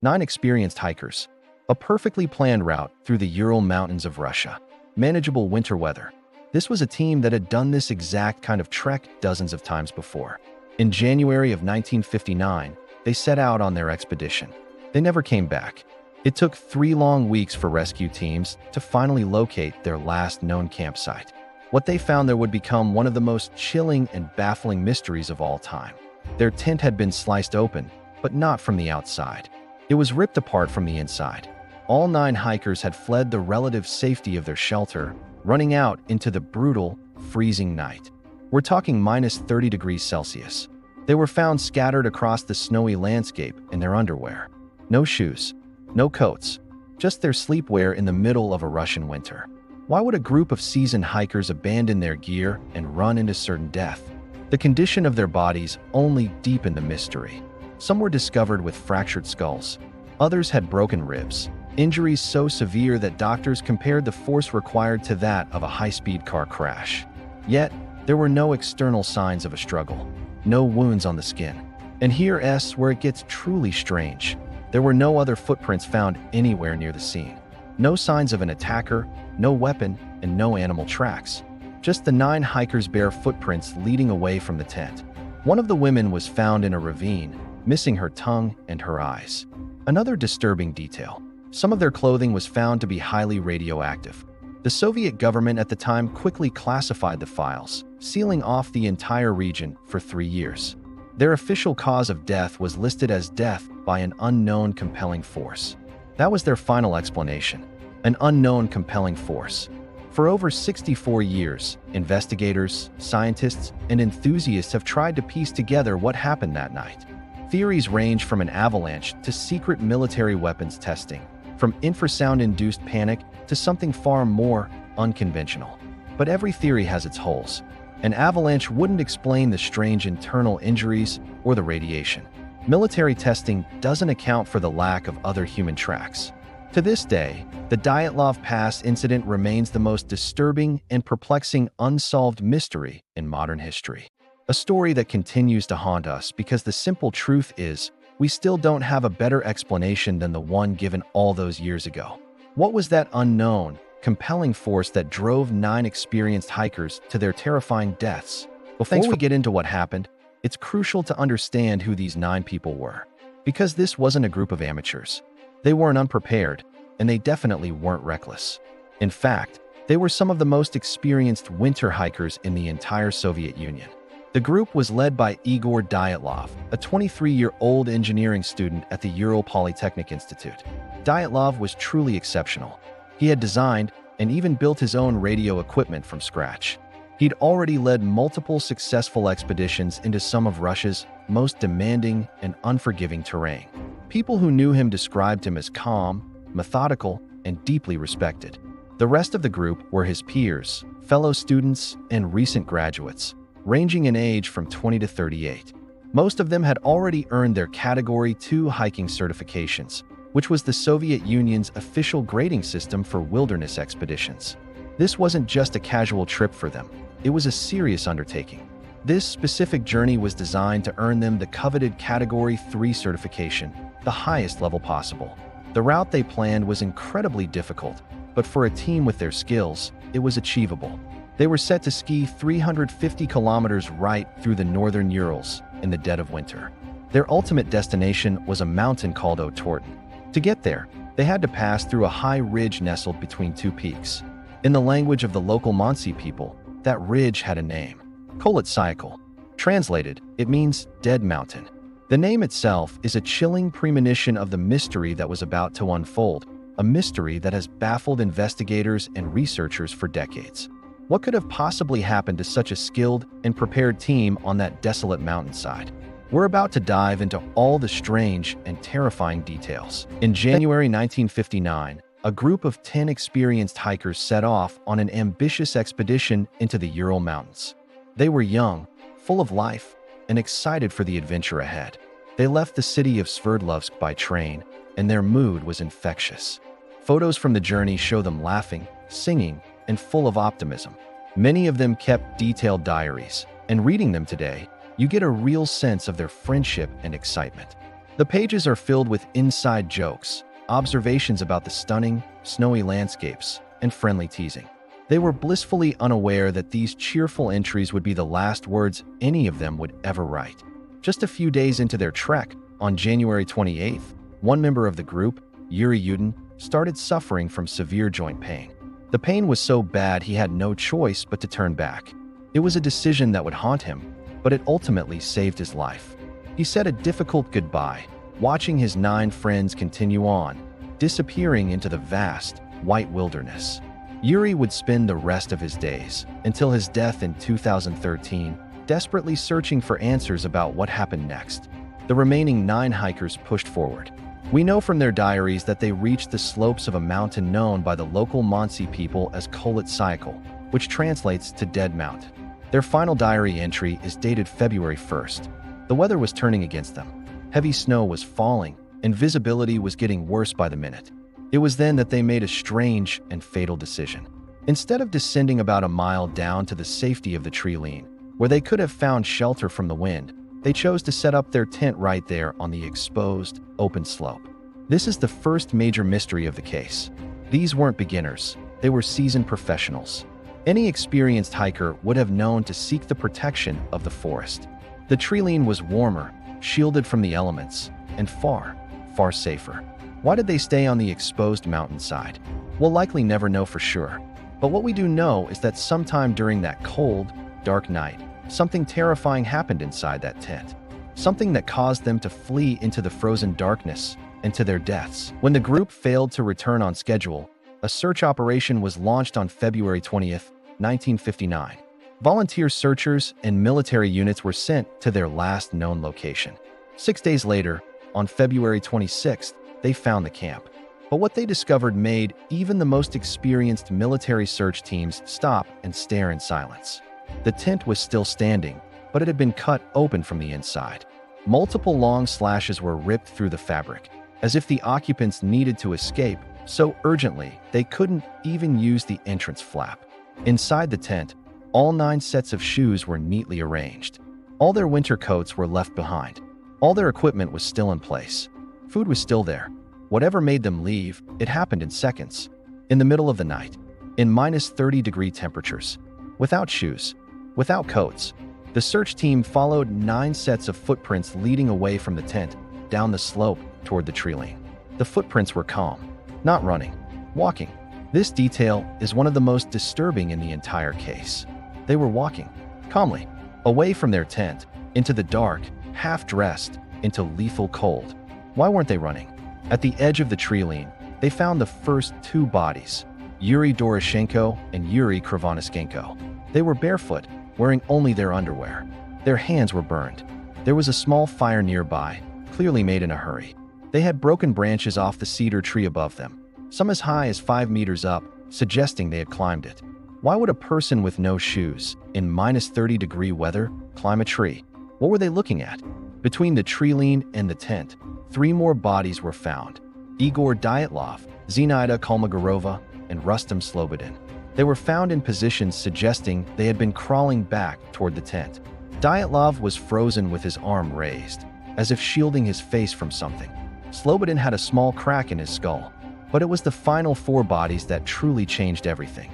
9 experienced hikers. A perfectly planned route through the Ural Mountains of Russia. Manageable winter weather. This was a team that had done this exact kind of trek dozens of times before. In January of 1959, they set out on their expedition. They never came back. It took 3 long weeks for rescue teams to finally locate their last known campsite. What they found there would become one of the most chilling and baffling mysteries of all time. Their tent had been sliced open, but not from the outside. It was ripped apart from the inside. All 9 hikers had fled the relative safety of their shelter, running out into the brutal, freezing night. We're talking minus 30 degrees Celsius. They were found scattered across the snowy landscape in their underwear. No shoes, no coats, just their sleepwear in the middle of a Russian winter. Why would a group of seasoned hikers abandon their gear and run into certain death? The condition of their bodies only deepened the mystery. Some were discovered with fractured skulls. Others had broken ribs, injuries so severe that doctors compared the force required to that of a high-speed car crash. Yet, there were no external signs of a struggle, no wounds on the skin. And here's where it gets truly strange. There were no other footprints found anywhere near the scene. No signs of an attacker, no weapon, and no animal tracks. Just the 9 hikers' bare footprints leading away from the tent. One of the women was found in a ravine, missing her tongue and her eyes. Another disturbing detail: some of their clothing was found to be highly radioactive. The Soviet government at the time quickly classified the files, sealing off the entire region for 3 years. Their official cause of death was listed as death by an unknown compelling force. That was their final explanation: an unknown compelling force. For over 64 years, investigators, scientists, and enthusiasts have tried to piece together what happened that night. Theories range from an avalanche to secret military weapons testing, from infrasound-induced panic to something far more unconventional. But every theory has its holes. An avalanche wouldn't explain the strange internal injuries or the radiation. Military testing doesn't account for the lack of other human tracks. To this day, the Dyatlov Pass incident remains the most disturbing and perplexing unsolved mystery in modern history. A story that continues to haunt us because the simple truth is, we still don't have a better explanation than the one given all those years ago. What was that unknown, compelling force that drove 9 experienced hikers to their terrifying deaths? Before we get into what happened, it's crucial to understand who these 9 people were. Because this wasn't a group of amateurs. They weren't unprepared, and they definitely weren't reckless. In fact, they were some of the most experienced winter hikers in the entire Soviet Union. The group was led by Igor Dyatlov, a 23-year-old engineering student at the Ural Polytechnic Institute. Dyatlov was truly exceptional. He had designed and even built his own radio equipment from scratch. He'd already led multiple successful expeditions into some of Russia's most demanding and unforgiving terrain. People who knew him described him as calm, methodical, and deeply respected. The rest of the group were his peers, fellow students, and recent graduates, ranging in age from 20 to 38. Most of them had already earned their Category 2 hiking certifications, which was the Soviet Union's official grading system for wilderness expeditions. This wasn't just a casual trip for them. It was a serious undertaking. This specific journey was designed to earn them the coveted Category 3 certification, the highest level possible. The route they planned was incredibly difficult, but for a team with their skills, it was achievable. They were set to ski 350 kilometers right through the northern Urals in the dead of winter. Their ultimate destination was a mountain called Otorten. To get there, they had to pass through a high ridge nestled between 2 peaks. In the language of the local Mansi people, that ridge had a name: Koletsyakal. Translated, it means dead mountain. The name itself is a chilling premonition of the mystery that was about to unfold, a mystery that has baffled investigators and researchers for decades. What could have possibly happened to such a skilled and prepared team on that desolate mountainside? We're about to dive into all the strange and terrifying details. In January 1959, a group of 10 experienced hikers set off on an ambitious expedition into the Ural Mountains. They were young, full of life, and excited for the adventure ahead. They left the city of Sverdlovsk by train, and their mood was infectious. Photos from the journey show them laughing, singing, and full of optimism. Many of them kept detailed diaries, and reading them today, you get a real sense of their friendship and excitement. The pages are filled with inside jokes, observations about the stunning, snowy landscapes, and friendly teasing. They were blissfully unaware that these cheerful entries would be the last words any of them would ever write. Just a few days into their trek, on January 28th, one member of the group, Yuri Yudin, started suffering from severe joint pain. The pain was so bad he had no choice but to turn back. It was a decision that would haunt him, but it ultimately saved his life. He said a difficult goodbye, watching his 9 friends continue on, disappearing into the vast, white wilderness. Yuri would spend the rest of his days, until his death in 2013, desperately searching for answers about what happened next. The remaining 9 hikers pushed forward. We know from their diaries that they reached the slopes of a mountain known by the local Mansi people as Kholat Cycle, which translates to Dead Mountain. Their final diary entry is dated February 1st. The weather was turning against them. Heavy snow was falling, and visibility was getting worse by the minute. It was then that they made a strange and fatal decision. Instead of descending about a mile down to the safety of the tree line, where they could have found shelter from the wind, they chose to set up their tent right there on the exposed, open slope. This is the first major mystery of the case. These weren't beginners, they were seasoned professionals. Any experienced hiker would have known to seek the protection of the forest. The tree line was warmer, shielded from the elements, and far, far safer. Why did they stay on the exposed mountainside? We'll likely never know for sure. But what we do know is that sometime during that cold, dark night, something terrifying happened inside that tent. Something that caused them to flee into the frozen darkness and to their deaths. When the group failed to return on schedule, a search operation was launched on February 20th, 1959. Volunteer searchers and military units were sent to their last known location. 6 days later, on February 26th, they found the camp. But what they discovered made even the most experienced military search teams stop and stare in silence. The tent was still standing, but it had been cut open from the inside. Multiple long slashes were ripped through the fabric, as if the occupants needed to escape so urgently they couldn't even use the entrance flap. Inside the tent, all 9 sets of shoes were neatly arranged. All their winter coats were left behind. All their equipment was still in place. Food was still there. Whatever made them leave, it happened in seconds. In the middle of the night, in minus 30-degree temperatures, without shoes, without coats, the search team followed 9 sets of footprints leading away from the tent, down the slope toward the tree line. The footprints were calm, not running, walking. This detail is one of the most disturbing in the entire case. They were walking, calmly, away from their tent, into the dark, half-dressed, into lethal cold. Why weren't they running? At the edge of the tree line, they found the first 2 bodies, Yuri Doroshenko and Yuri Krivonischenko. They were barefoot, wearing only their underwear. Their hands were burned. There was a small fire nearby, clearly made in a hurry. They had broken branches off the cedar tree above them, some as high as 5 meters up, suggesting they had climbed it. Why would a person with no shoes, in minus 30-degree weather, climb a tree? What were they looking at? Between the tree line and the tent, 3 more bodies were found: Igor Dyatlov, Zenaida Kolmogorova, and Rustam Slobodin. They were found in positions suggesting they had been crawling back toward the tent. Dyatlov was frozen with his arm raised, as if shielding his face from something. Slobodin had a small crack in his skull, but it was the final 4 bodies that truly changed everything.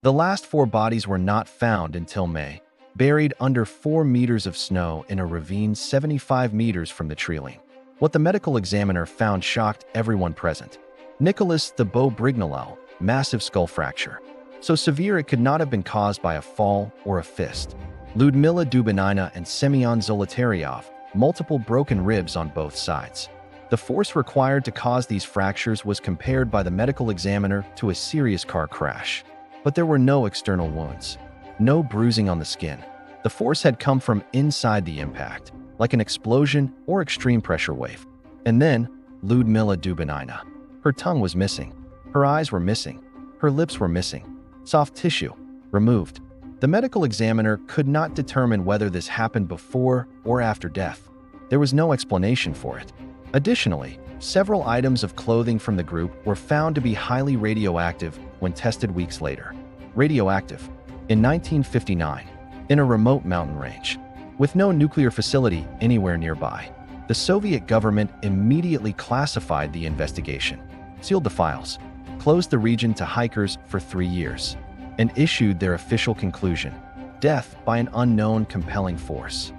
The last 4 bodies were not found until May, buried under 4 meters of snow in a ravine 75 meters from the tree line. What the medical examiner found shocked everyone present. Nicholas the Beau Brignolel, massive skull fracture. So severe it could not have been caused by a fall or a fist. Ludmila Dubinina and Semyon Zolotaryov, multiple broken ribs on both sides. The force required to cause these fractures was compared by the medical examiner to a serious car crash. But there were no external wounds, no bruising on the skin. The force had come from inside the impact, like an explosion or extreme pressure wave. And then, Ludmila Dubinina. Her tongue was missing. Her eyes were missing. Her lips were missing. Soft tissue, removed. The medical examiner could not determine whether this happened before or after death. There was no explanation for it. Additionally, several items of clothing from the group were found to be highly radioactive when tested weeks later. Radioactive. In 1959, in a remote mountain range, with no nuclear facility anywhere nearby. The Soviet government immediately classified the investigation, sealed the files, closed the region to hikers for 3 years, and issued their official conclusion: death by an unknown compelling force.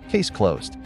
Case closed.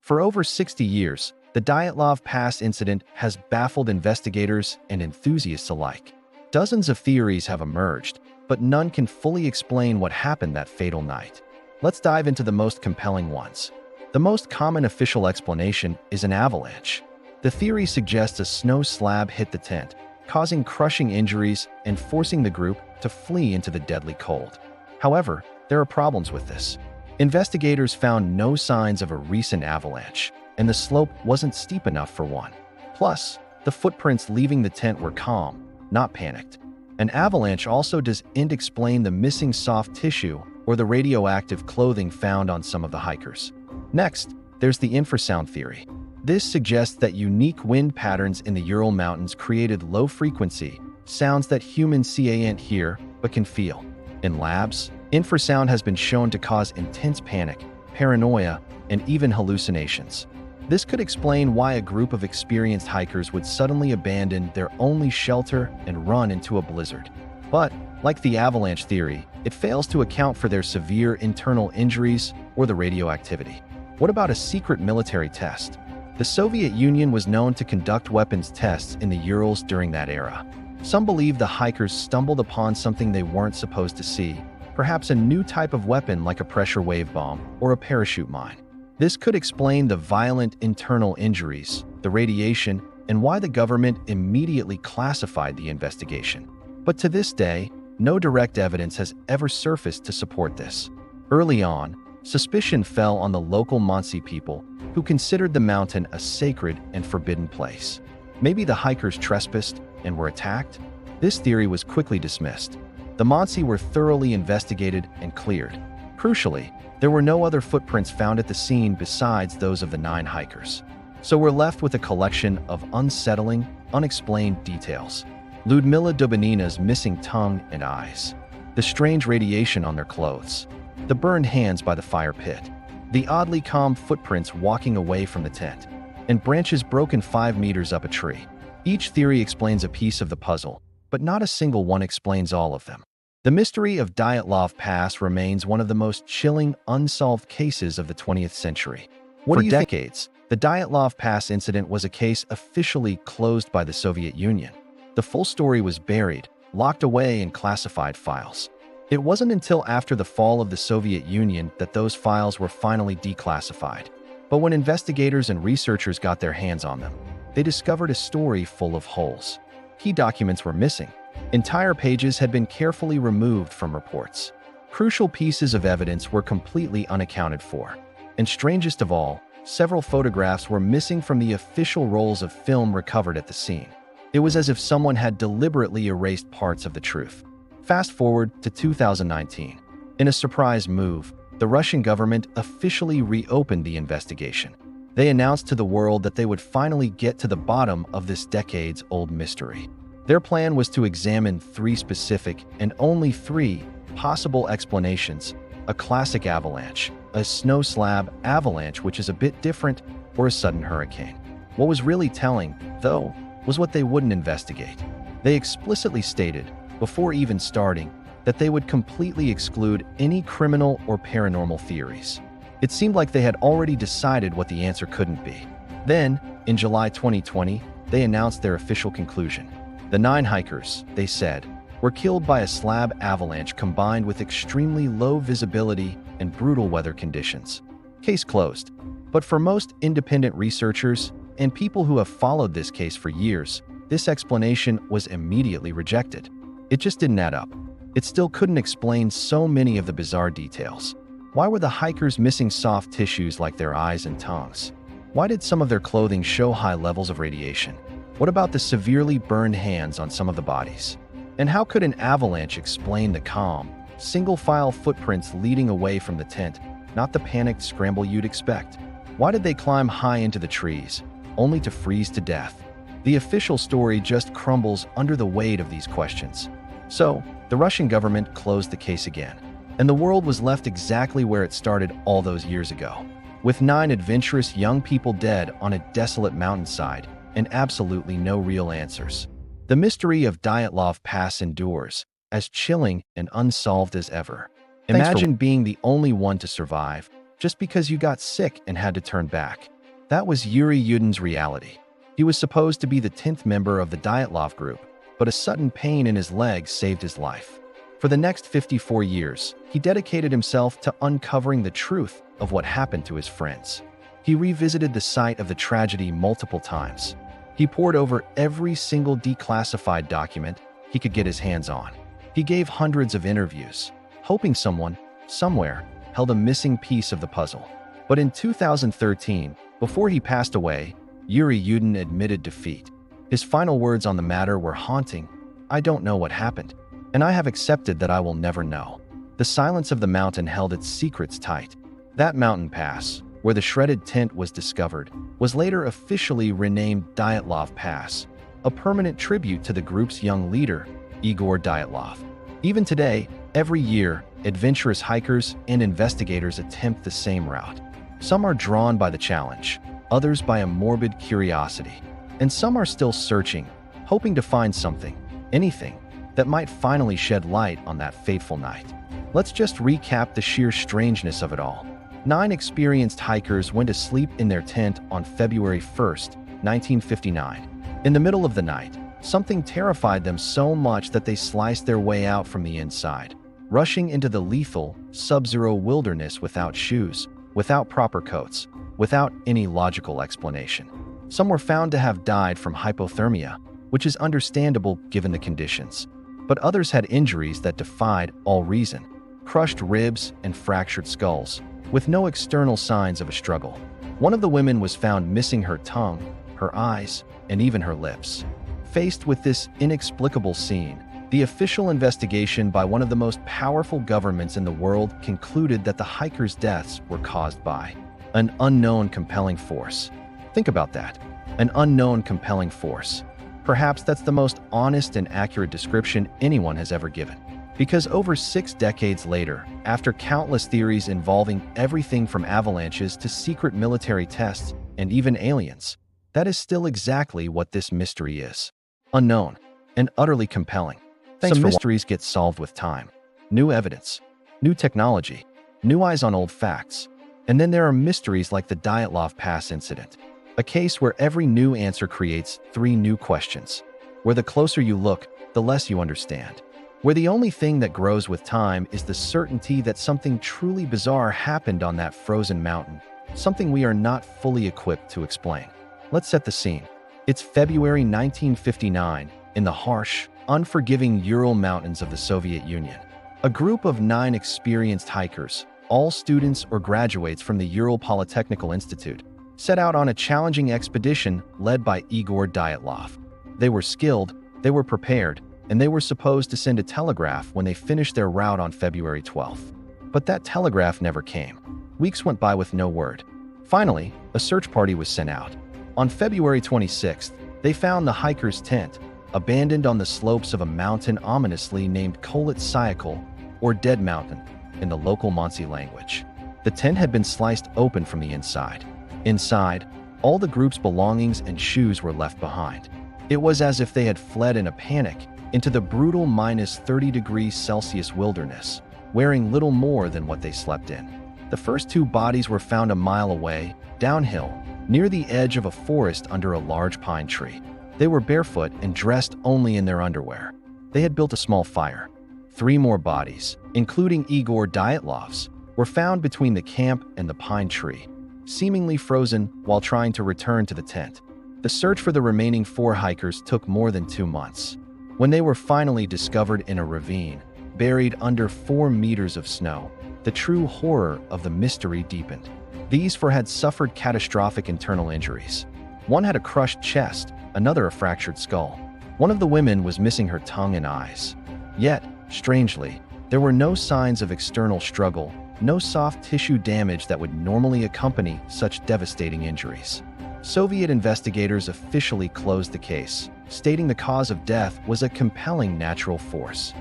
For over 60 years, the Dyatlov Pass incident has baffled investigators and enthusiasts alike. Dozens of theories have emerged, but none can fully explain what happened that fatal night. Let's dive into the most compelling ones. The most common official explanation is an avalanche. The theory suggests a snow slab hit the tent, causing crushing injuries and forcing the group to flee into the deadly cold. However, there are problems with this. Investigators found no signs of a recent avalanche, and the slope wasn't steep enough for one. Plus, the footprints leaving the tent were calm, not panicked. An avalanche also doesn't explain the missing soft tissue or the radioactive clothing found on some of the hikers. Next, there's the infrasound theory. This suggests that unique wind patterns in the Ural Mountains created low-frequency sounds that humans can't hear but can feel. In labs, infrasound has been shown to cause intense panic, paranoia, and even hallucinations. This could explain why a group of experienced hikers would suddenly abandon their only shelter and run into a blizzard. But, like the avalanche theory, it fails to account for their severe internal injuries or the radioactivity. What about a secret military test? The Soviet Union was known to conduct weapons tests in the Urals during that era. Some believe the hikers stumbled upon something they weren't supposed to see, perhaps a new type of weapon like a pressure wave bomb or a parachute mine. This could explain the violent internal injuries, the radiation, and why the government immediately classified the investigation. But to this day, no direct evidence has ever surfaced to support this. Early on, suspicion fell on the local Mansi people, who considered the mountain a sacred and forbidden place. Maybe the hikers trespassed and were attacked? This theory was quickly dismissed. The Mansi were thoroughly investigated and cleared. Crucially, there were no other footprints found at the scene besides those of the 9 hikers. So we're left with a collection of unsettling, unexplained details. Ludmila Dubinina's missing tongue and eyes, the strange radiation on their clothes, the burned hands by the fire pit, the oddly calm footprints walking away from the tent, and branches broken 5 meters up a tree. Each theory explains a piece of the puzzle, but not a single one explains all of them. The mystery of Dyatlov Pass remains one of the most chilling, unsolved cases of the 20th century. For decades, the Dyatlov Pass incident was a case officially closed by the Soviet Union. The full story was buried, locked away in classified files. It wasn't until after the fall of the Soviet Union that those files were finally declassified. But when investigators and researchers got their hands on them, they discovered a story full of holes. Key documents were missing. Entire pages had been carefully removed from reports. Crucial pieces of evidence were completely unaccounted for. And strangest of all, several photographs were missing from the official rolls of film recovered at the scene. It was as if someone had deliberately erased parts of the truth. Fast forward to 2019. In a surprise move, the Russian government officially reopened the investigation. They announced to the world that they would finally get to the bottom of this decades-old mystery. Their plan was to examine 3 specific and only 3 possible explanations: a classic avalanche, a snow slab avalanche which is a bit different, or a sudden hurricane. What was really telling, though, was what they wouldn't investigate. They explicitly stated, before even starting, that they would completely exclude any criminal or paranormal theories. It seemed like they had already decided what the answer couldn't be. Then, in July 2020, they announced their official conclusion. The 9 hikers, they said, were killed by a slab avalanche combined with extremely low visibility and brutal weather conditions. Case closed. But for most independent researchers and people who have followed this case for years, this explanation was immediately rejected. It just didn't add up. It still couldn't explain so many of the bizarre details. Why were the hikers missing soft tissues like their eyes and tongues? Why did some of their clothing show high levels of radiation? What about the severely burned hands on some of the bodies? And how could an avalanche explain the calm, single-file footprints leading away from the tent, not the panicked scramble you'd expect? Why did they climb high into the trees, only to freeze to death? The official story just crumbles under the weight of these questions. So, the Russian government closed the case again, and the world was left exactly where it started all those years ago. with 9 adventurous young people dead on a desolate mountainside and absolutely no real answers. The mystery of Dyatlov Pass endures, as chilling and unsolved as ever. Imagine being the only one to survive just because you got sick and had to turn back. That was Yuri Yudin's reality. He was supposed to be the 10th member of the Dyatlov group, but a sudden pain in his leg saved his life. For the next 54 years, he dedicated himself to uncovering the truth of what happened to his friends. He revisited the site of the tragedy multiple times. He pored over every single declassified document he could get his hands on. He gave hundreds of interviews, hoping someone, somewhere, held a missing piece of the puzzle. But in 2013, before he passed away, Yuri Yudin admitted defeat. His final words on the matter were haunting. "I don't know what happened, and I have accepted that I will never know." The silence of the mountain held its secrets tight. That mountain pass, where the shredded tent was discovered, was later officially renamed Dyatlov Pass, a permanent tribute to the group's young leader, Igor Dyatlov. Even today, every year, adventurous hikers and investigators attempt the same route. Some are drawn by the challenge, others by a morbid curiosity, and some are still searching, hoping to find something, anything, that might finally shed light on that fateful night. Let's just recap the sheer strangeness of it all. 9 experienced hikers went to sleep in their tent on February 1st, 1959. In the middle of the night, something terrified them so much that they sliced their way out from the inside, rushing into the lethal, sub-zero wilderness without shoes, without proper coats, without any logical explanation. Some were found to have died from hypothermia, which is understandable given the conditions. But others had injuries that defied all reason, crushed ribs and fractured skulls, with no external signs of a struggle. One of the women was found missing her tongue, her eyes, and even her lips. Faced with this inexplicable scene, the official investigation by one of the most powerful governments in the world concluded that the hikers' deaths were caused by an unknown compelling force. Think about that. An unknown compelling force. Perhaps that's the most honest and accurate description anyone has ever given. Because over 6 decades later, after countless theories involving everything from avalanches to secret military tests and even aliens, that is still exactly what this mystery is. Unknown and utterly compelling. Some mysteries get solved with time. New evidence, new technology, new eyes on old facts. And then there are mysteries like the Dyatlov Pass incident, a case where every new answer creates 3 new questions, where the closer you look, the less you understand, where the only thing that grows with time is the certainty that something truly bizarre happened on that frozen mountain, something we are not fully equipped to explain. Let's set the scene. It's February 1959 in the harsh, unforgiving Ural Mountains of the Soviet Union. A group of 9 experienced hikers, all students or graduates from the Ural Polytechnical Institute, set out on a challenging expedition led by Igor Dyatlov. They were skilled, they were prepared, and they were supposed to send a telegraph when they finished their route on February 12th. But that telegraph never came. Weeks went by with no word. Finally, a search party was sent out. On February 26th, they found the hikers' tent, abandoned on the slopes of a mountain ominously named Kolet Syakhl, or Dead Mountain, in the local Monsey language. The tent had been sliced open from the inside. Inside, all the group's belongings and shoes were left behind. It was as if they had fled in a panic into the brutal -30°C wilderness, wearing little more than what they slept in. The first 2 bodies were found a mile away, downhill, near the edge of a forest under a large pine tree. They were barefoot and dressed only in their underwear. They had built a small fire. 3 more bodies, including Igor Dyatlov's, were found between the camp and the pine tree, seemingly frozen while trying to return to the tent. The search for the remaining 4 hikers took more than 2 months. When they were finally discovered in a ravine, buried under 4 meters of snow, the true horror of the mystery deepened. These 4 had suffered catastrophic internal injuries. One had a crushed chest, another a fractured skull. One of the women was missing her tongue and eyes. Yet, strangely, there were no signs of external struggle, no soft tissue damage that would normally accompany such devastating injuries. Soviet investigators officially closed the case, stating the cause of death was a compelling natural force.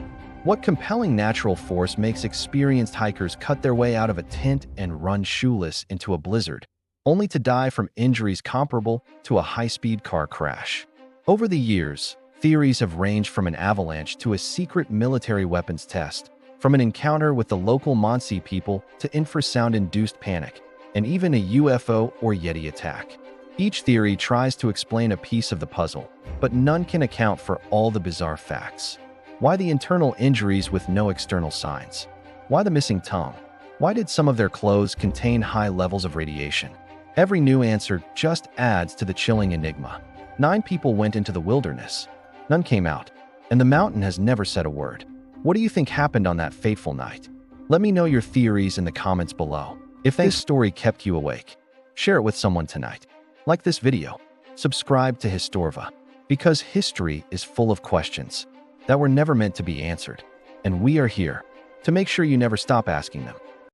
What compelling natural force makes experienced hikers cut their way out of a tent and run shoeless into a blizzard, only to die from injuries comparable to a high-speed car crash? Over the years, theories have ranged from an avalanche to a secret military weapons test, from an encounter with the local Mansi people to infrasound-induced panic, and even a UFO or Yeti attack. Each theory tries to explain a piece of the puzzle, but none can account for all the bizarre facts. Why the internal injuries with no external signs? Why the missing tongue? Why did some of their clothes contain high levels of radiation? Every new answer just adds to the chilling enigma. 9 people went into the wilderness. None came out, and the mountain has never said a word. What do you think happened on that fateful night? Let me know your theories in the comments below. If this story kept you awake, share it with someone tonight. Like this video, subscribe to Historva, because history is full of questions that were never meant to be answered, and we are here to make sure you never stop asking them.